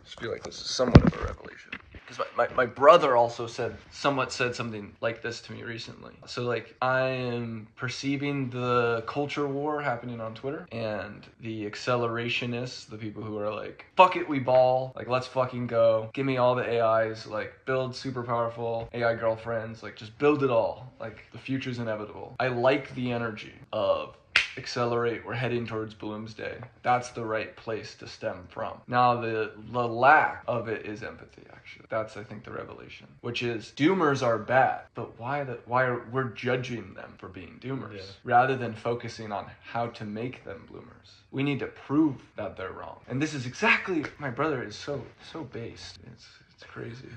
just feel like this is somewhat of a revelation. Because my brother also said something like this to me recently. So like I am perceiving the culture war happening on Twitter, and the accelerationists, the people who are like, fuck it, we ball, like let's fucking go, give me all the AIs, like build super powerful AI girlfriends, like just build it all, like the future's inevitable. I like the energy of accelerate, we're heading towards Bloomsday. That's the right place to stem from. Now the lack of it is empathy, actually. That's, I think, the revelation, which is doomers are bad, but why are we're judging them for being doomers rather than focusing on how to make them bloomers. We need to prove that they're wrong. And this is exactly, my brother is so based. It's crazy.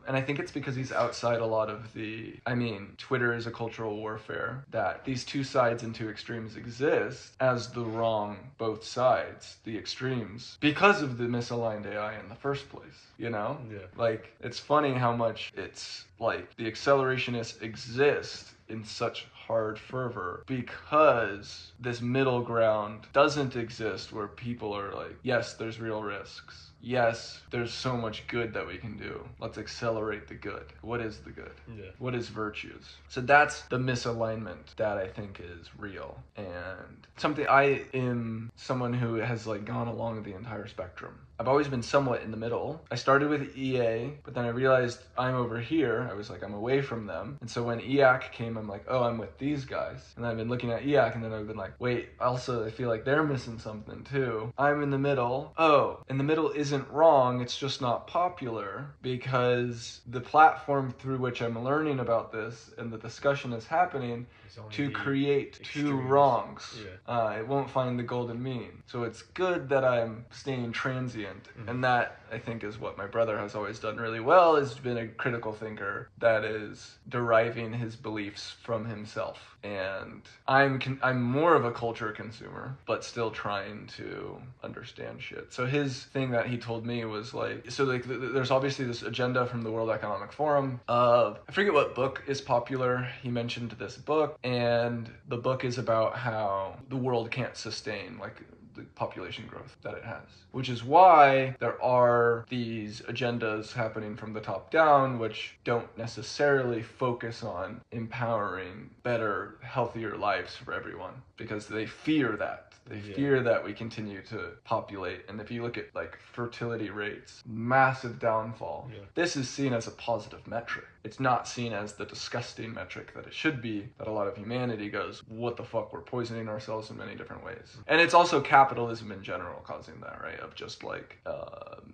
And I think it's because he's outside a lot of Twitter is a cultural warfare, that these two sides and two extremes exist as the wrong both sides, the extremes, because of the misaligned AI in the first place, you know? Yeah. Like, it's funny how much it's like the accelerationists exist in such hard fervor because this middle ground doesn't exist where people are like, yes, there's real risks. Yes, there's so much good that we can do. Let's accelerate the good. What is the good? Yeah. What is virtues? So that's the misalignment that I think is real. And something, I am someone who has like gone along the entire spectrum. I've always been somewhat in the middle. I started with EA, but then I realized I'm over here. I was like, I'm away from them. And so when EAC came, I'm like, oh, I'm with these guys. And I've been looking at EAC, and then I've been like, wait, also I feel like they're missing something too. I'm in the middle. Oh, and the middle isn't wrong. It's just not popular because the platform through which I'm learning about this and the discussion is happening to create two wrongs. Yeah. It won't find the golden mean. So it's good that I'm staying transient. And that, I think, is what my brother has always done really well, has been a critical thinker that is deriving his beliefs from himself. And I'm more of a culture consumer, but still trying to understand shit. So his thing that he told me was like, so like there's obviously this agenda from the World Economic Forum of, I forget what book is popular. He mentioned this book, and the book is about how the world can't sustain like the population growth that it has, which is why there are these agendas happening from the top down, which don't necessarily focus on empowering better, healthier lives for everyone, because they fear that. They fear that we continue to populate. And if you look at like fertility rates, massive downfall. Yeah. This is seen as a positive metric. It's not seen as the disgusting metric that it should be, that a lot of humanity goes, what the fuck, we're poisoning ourselves in many different ways. And it's also capitalism in general causing that, right? Of just like,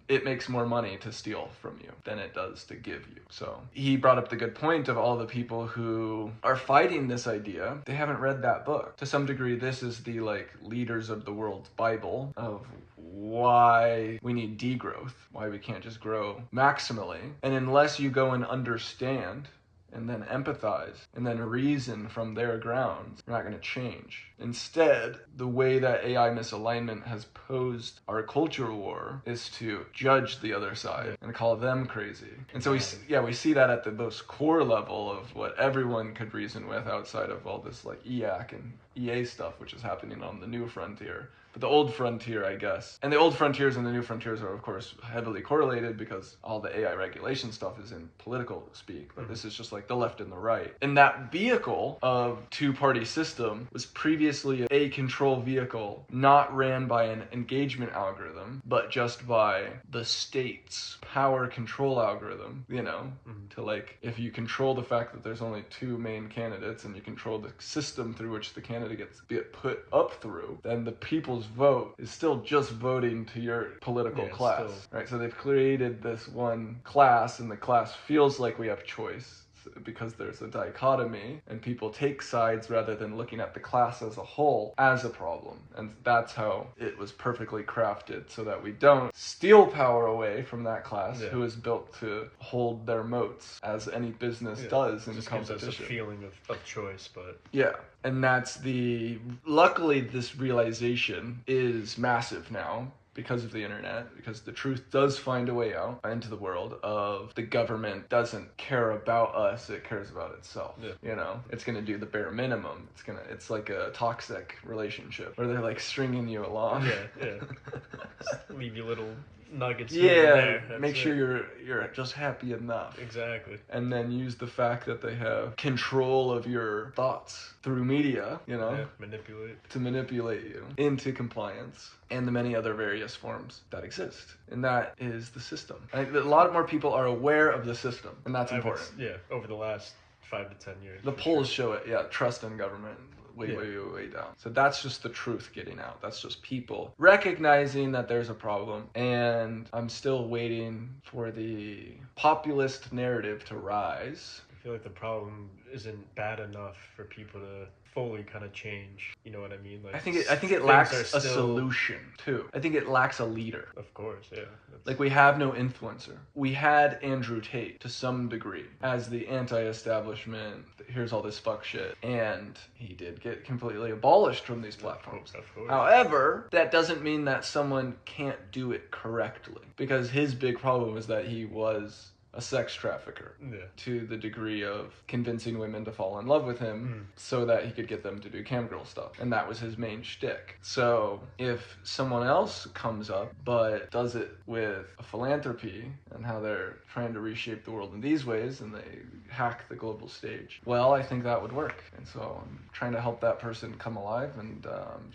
it makes more money to steal from you than it does to give you. So he brought up the good point of all the people who are fighting this idea. They haven't read that book. To some degree, this is the like leaders of the world's Bible of why we need degrowth, why we can't just grow maximally. And unless you go and understand and then empathize and then reason from their grounds, you're not going to change. Instead, the way that AI misalignment has posed our culture war is to judge the other side and call them crazy. And so we see that at the most core level of what everyone could reason with outside of all this like EAC and EA stuff, which is happening on the new frontier. But the old frontier, I guess. And the old frontiers and the new frontiers are, of course, heavily correlated because all the AI regulation stuff is in political speak. But this is just like the left and the right. And that vehicle of two-party system was previously a control vehicle, not ran by an engagement algorithm, but just by the state's power control algorithm, you know, to like, if you control the fact that there's only two main candidates and you control the system through which the candidate gets put up through, then the people's vote is still just voting to your political class, right? So they've created this one class, and the class feels like we have choice because there's a dichotomy, and people take sides rather than looking at the class as a whole as a problem. And that's how it was perfectly crafted, so that we don't steal power away from that class who is built to hold their moats, as any business does in just competition. Gives us a feeling of choice, but and that's luckily this realization is massive now because of the internet, because the truth does find a way out into the world of the government doesn't care about us, it cares about itself. You know, it's going to do the bare minimum. It's like a toxic relationship where they're like stringing you along. Just leave you little nuggets here and there. That's make sure it. you're just happy enough. Exactly. And then use the fact that they have control of your thoughts through media, Yeah, manipulate. to manipulate you into compliance and the many other various forms that exist. And that is the system. A lot more people are aware of the system, and that's important. Over the last 5 to 10 years. The polls show it, trust in government way down. So that's just the truth getting out. That's just people recognizing that there's a problem. And I'm still waiting for the populist narrative to rise. I feel like the problem isn't bad enough for people to fully kind of change. You know what I mean? Like, I think it lacks a solution too. I think it lacks a leader. Of course, yeah. Like, we have no influencer. We had Andrew Tate to some degree as the anti-establishment, here's all this fuck shit. And he did get completely abolished from these platforms. Of course. However, that doesn't mean that someone can't do it correctly. Because his big problem is that he was a sex trafficker to the degree of convincing women to fall in love with him so that he could get them to do camgirl stuff. And that was his main shtick. So if someone else comes up but does it with a philanthropy and how they're trying to reshape the world in these ways and they hack the global stage, well, I think that would work. And so I'm trying to help that person come alive, and I'm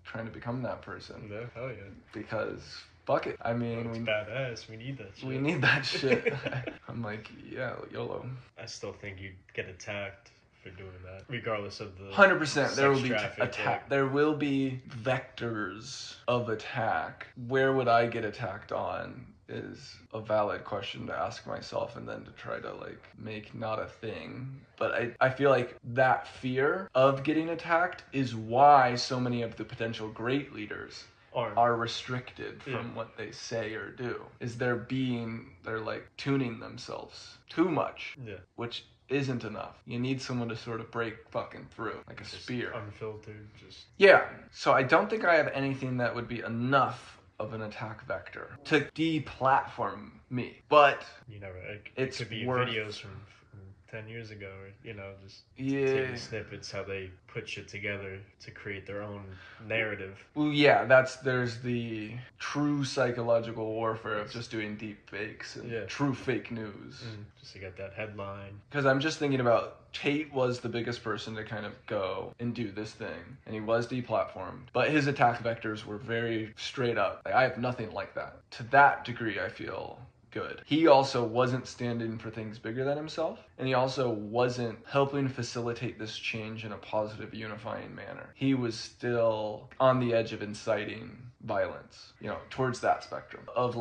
trying to become that person. Yeah, hell yeah. Because fuck it. I mean, it's badass. We need that shit. We need that shit. I'm like, yeah, YOLO. I still think you'd get attacked for doing that, regardless of the 100%. There will be attack. There will be vectors of attack. Where would I get attacked on is a valid question to ask myself, and then to try to make not a thing. But I feel like that fear of getting attacked is why so many of the potential great leaders are restricted from what they say or do. Is they're tuning themselves too much, which isn't enough. You need someone to sort of break fucking through, like a spear. Unfiltered, So I don't think I have anything that would be enough of an attack vector to deplatform me. But it could be videos from 10 years ago, or just taking snippets, how they put shit together to create their own narrative. Well, there's the true psychological warfare of just doing deep fakes and true fake news. Just to get that headline. Because I'm just thinking about Tate was the biggest person to kind of go and do this thing, and he was deplatformed, but his attack vectors were very straight up. I have nothing like that. To that degree, I feel good. He also wasn't standing for things bigger than himself, and he also wasn't helping facilitate this change in a positive, unifying manner. He was still on the edge of inciting violence, towards that spectrum of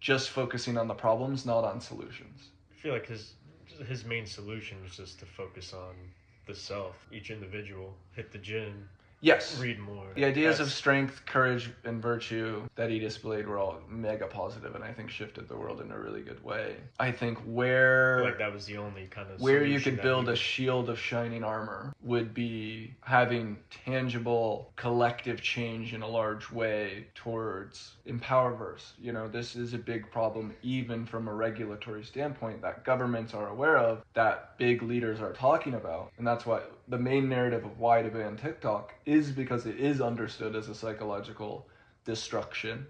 just focusing on the problems, not on solutions. I feel like his main solution was just to focus on the self, each individual, hit the gym. Yes. Read more. The ideas of strength, courage, and virtue that he displayed were all mega positive, and I think shifted the world in a really good way. I think I feel like that was the only kind of where you could build a shield of shining armor would be having tangible collective change in a large way towards Empowerverse. This is a big problem even from a regulatory standpoint that governments are aware of, that big leaders are talking about, and that's why the main narrative of why to ban TikTok is because it is understood as a psychological destruction.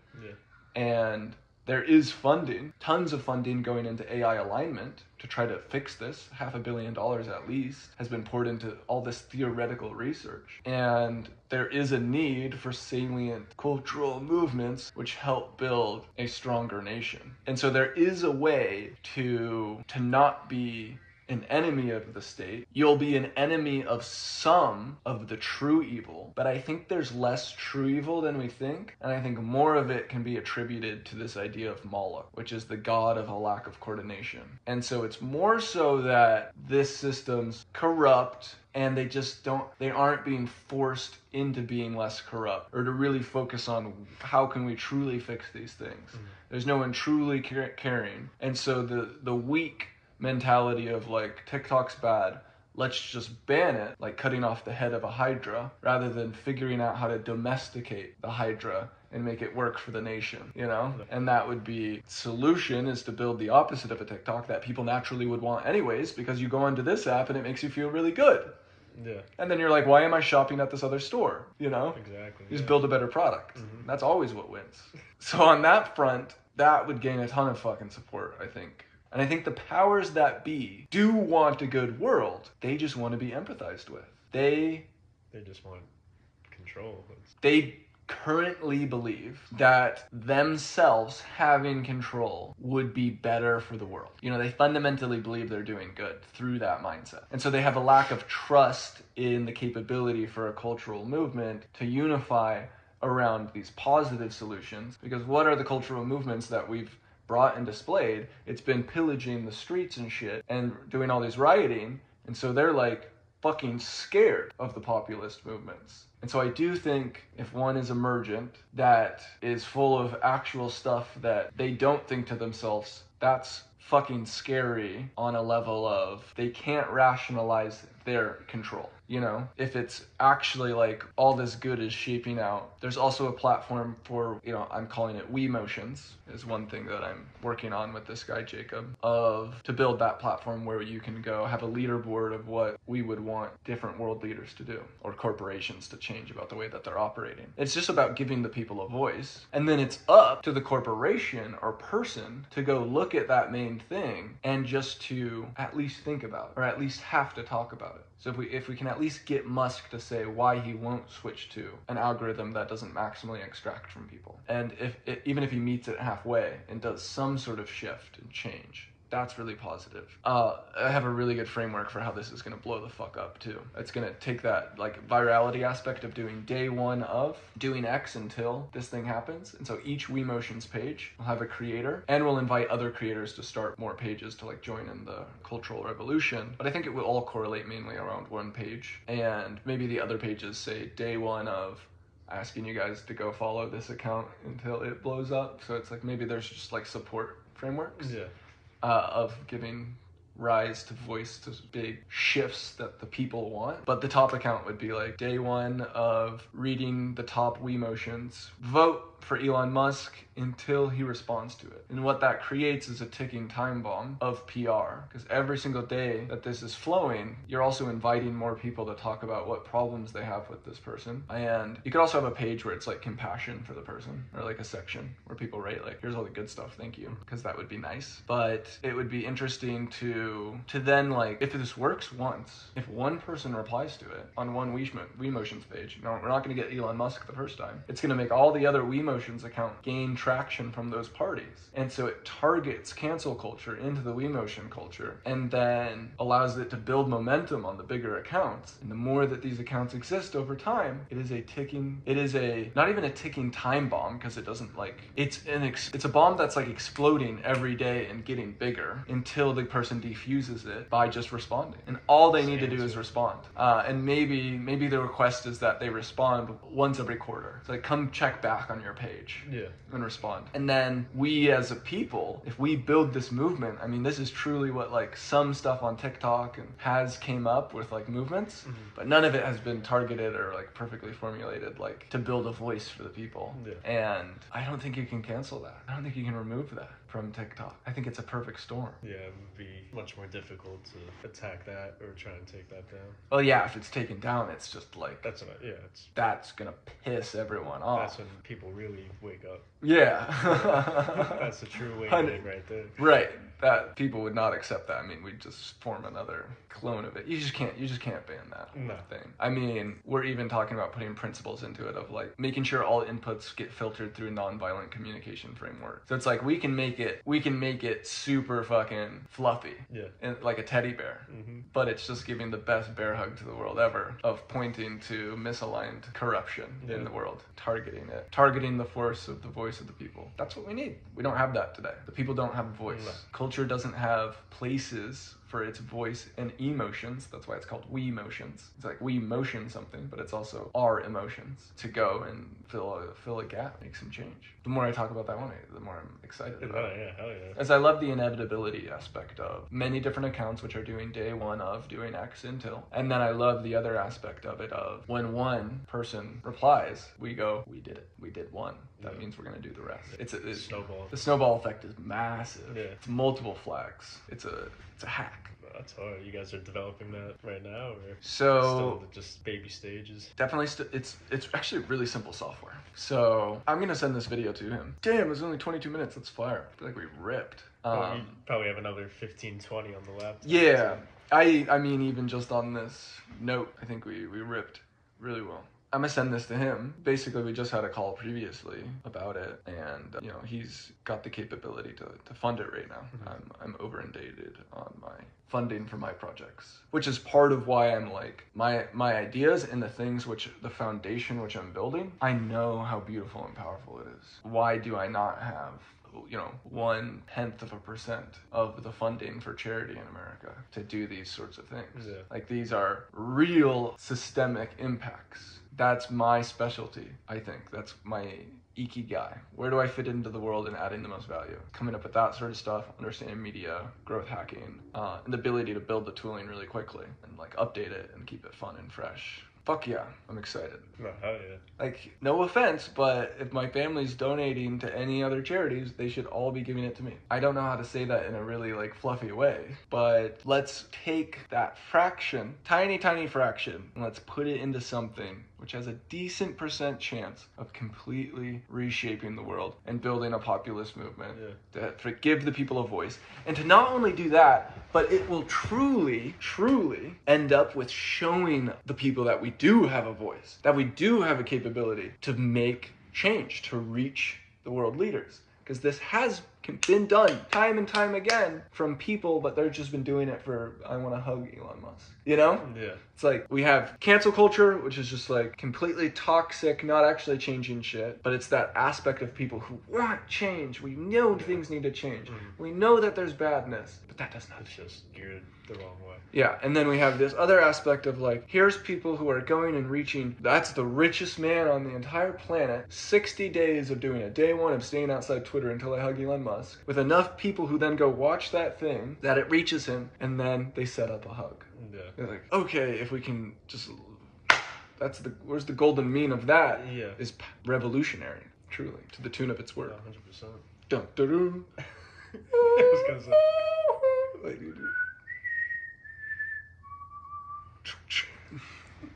And there is funding, tons of funding going into AI alignment to try to fix this. $500 million at least has been poured into all this theoretical research. And there is a need for salient cultural movements which help build a stronger nation. And so there is a way to not be an enemy of the state. You'll be an enemy of some of the true evil, but I think there's less true evil than we think, and I think more of it can be attributed to this idea of Moloch, which is the god of a lack of coordination. And so it's more so that this system's corrupt, and they aren't being forced into being less corrupt, or to really focus on how can we truly fix these things. There's no one truly caring, and so the weak mentality of TikTok's bad, let's just ban it, cutting off the head of a hydra, rather than figuring out how to domesticate the hydra and make it work for the nation, And that would be solution, is to build the opposite of a TikTok that people naturally would want anyways, because you go onto this app and it makes you feel really good. Yeah. And then you're like, why am I shopping at this other store? You know? Exactly. You just build a better product. Mm-hmm. That's always what wins. So on that front, that would gain a ton of fucking support, I think. And I think the powers that be do want a good world. They just want to be empathized with. They just want control. They currently believe that themselves having control would be better for the world. You know, they fundamentally believe they're doing good through that mindset. And so they have a lack of trust in the capability for a cultural movement to unify around these positive solutions. Because what are the cultural movements that we've brought and displayed? It's been pillaging the streets and shit and doing all this rioting. And so they're like fucking scared of the populist movements. And so I do think if one is emergent that is full of actual stuff that they don't think to themselves, that's fucking scary on a level of they can't rationalize their control. You know, if it's actually like all this good is shaping out. There's also a platform for, you know, I'm calling it WeMotions is one thing that I'm working on with this guy, Jacob, to build that platform where you can go have a leaderboard of what we would want different world leaders to do or corporations to change about the way that they're operating. It's just about giving the people a voice. And then it's up to the corporation or person to go look at that main thing and just to at least think about it or at least have to talk about it. So if we can at least get Musk to say why he won't switch to an algorithm that doesn't maximally extract from people, and even if he meets it halfway and does some sort of shift and change, that's really positive. I have a really good framework for how this is going to blow the fuck up too. It's going to take that like virality aspect of doing day one of doing X until this thing happens. And so each WeMotions page will have a creator and we'll invite other creators to start more pages to like join in the cultural revolution. But I think it will all correlate mainly around one page, and maybe the other pages say day one of asking you guys to go follow this account until it blows up. So it's like maybe there's just like support frameworks. Yeah. Of giving rise to voice to big shifts that the people want. But the top account would be like day one of reading the top WeMotions, vote for Elon Musk until he responds to it. And what that creates is a ticking time bomb of PR. Because every single day that this is flowing, you're also inviting more people to talk about what problems they have with this person. And you could also have a page where it's like compassion for the person, or like a section where people write like, here's all the good stuff, thank you. Because that would be nice. But it would be interesting to then like, if this works once, if one person replies to it on one WeMotions page, no, we're not going to get Elon Musk the first time. It's going to make all the other WeMotions account gain traction from those parties. And so it targets cancel culture into the WeMotion culture and then allows it to build momentum on the bigger accounts. And the more that these accounts exist over time, it is not even a ticking time bomb, because it doesn't like, it's a bomb that's like exploding every day and getting bigger until the person defuses it by just responding. And all they need to do is respond. And maybe the request is that they respond once every quarter. It's like, come check back on your page and respond. And then we as a people, if we build this movement, I mean, this is truly what like some stuff on TikTok and has came up with like movements, but none of it has been targeted or like perfectly formulated like to build a voice for the people. And I don't think you can cancel that. I don't think you can remove that from TikTok. I think it's a perfect storm. Yeah, it would be much more difficult to attack that or try and take that down. Well, yeah, if it's taken down, it's just like that's gonna piss everyone off. That's when people really wake up. Yeah. That's a true awakening right there. Right. That people would not accept that. I mean, we'd just form another clone of it. You just can't ban that thing. I mean, we're even talking about putting principles into it of like making sure all inputs get filtered through nonviolent communication framework. So it's like we can make it super fucking fluffy. Yeah. And like a teddy bear. But it's just giving the best bear hug to the world ever of pointing to misaligned corruption in the world, targeting the force of the voice of the people. That's what we need. We don't have that today. The people don't have a voice. Culture doesn't have places for its voice and emotions. That's why it's called WeMotions. It's like we motion something, but it's also our emotions to go and fill a gap, make some change. The more I talk about that one, the more I'm excited about it. Hell yeah. As I love the inevitability aspect of many different accounts which are doing day one of doing X until. And then I love the other aspect of it of when one person replies, we go, we did it. We did one. That means we're going to do the rest. It's snowball. The snowball effect is massive. Yeah. It's multiple flags. It's a hack. back. That's hard. You guys are developing that right now, or so still just baby stages? Definitely, it's actually really simple software. So I'm gonna send this video to him. Damn, it was only 22 minutes. That's fire. I feel like we ripped. Well, you probably have another 15-20 on the laptop. Yeah, I mean, even just on this note, I think we ripped really well. I'm gonna send this to him. Basically, we just had a call previously about it, and he's got the capability to fund it right now. Mm-hmm. I'm over indebted on my funding for my projects, which is part of why I'm like my ideas and the things the foundation which I'm building. I know how beautiful and powerful it is. Why do I not have 0.1% of the funding for charity in America to do these sorts of things? Yeah. Like, these are real systemic impacts. That's my specialty, I think. That's my ikigai. Where do I fit into the world and adding the most value? Coming up with that sort of stuff, understanding media, growth hacking, and the ability to build the tooling really quickly and like update it and keep it fun and fresh. Fuck yeah, I'm excited. Oh, hell yeah. Like, no offense, but if my family's donating to any other charities, they should all be giving it to me. I don't know how to say that in a really like fluffy way, but let's take that fraction, tiny fraction, and let's put it into something which has a decent % chance of completely reshaping the world and building a populist movement to give the people a voice. And to not only do that, but it will truly end up with showing the people that we do have a voice, that we do have a capability to make change, to reach the world leaders. Because this has been done time and time again from people, but they've just been doing it for, I want to hug Elon Musk. Yeah. It's like, we have cancel culture, which is just like completely toxic, not actually changing shit, but it's that aspect of people who want change. We know things need to change. Mm-hmm. We know that there's badness, but that does not. It's just geared the wrong way. Yeah, and then we have this other aspect of like, here's people who are going and reaching, that's the richest man on the entire planet, 60 days of doing it. Day one of staying outside Twitter until I hug Elon Musk, with enough people who then go watch that thing, that it reaches him, and then they set up a hug. Yeah. They're like, okay, if we can just, where's the golden mean of that? Yeah. Is revolutionary, truly, to the tune of its worth. Yeah, 100%. Dun, dun, dun. I was gonna say.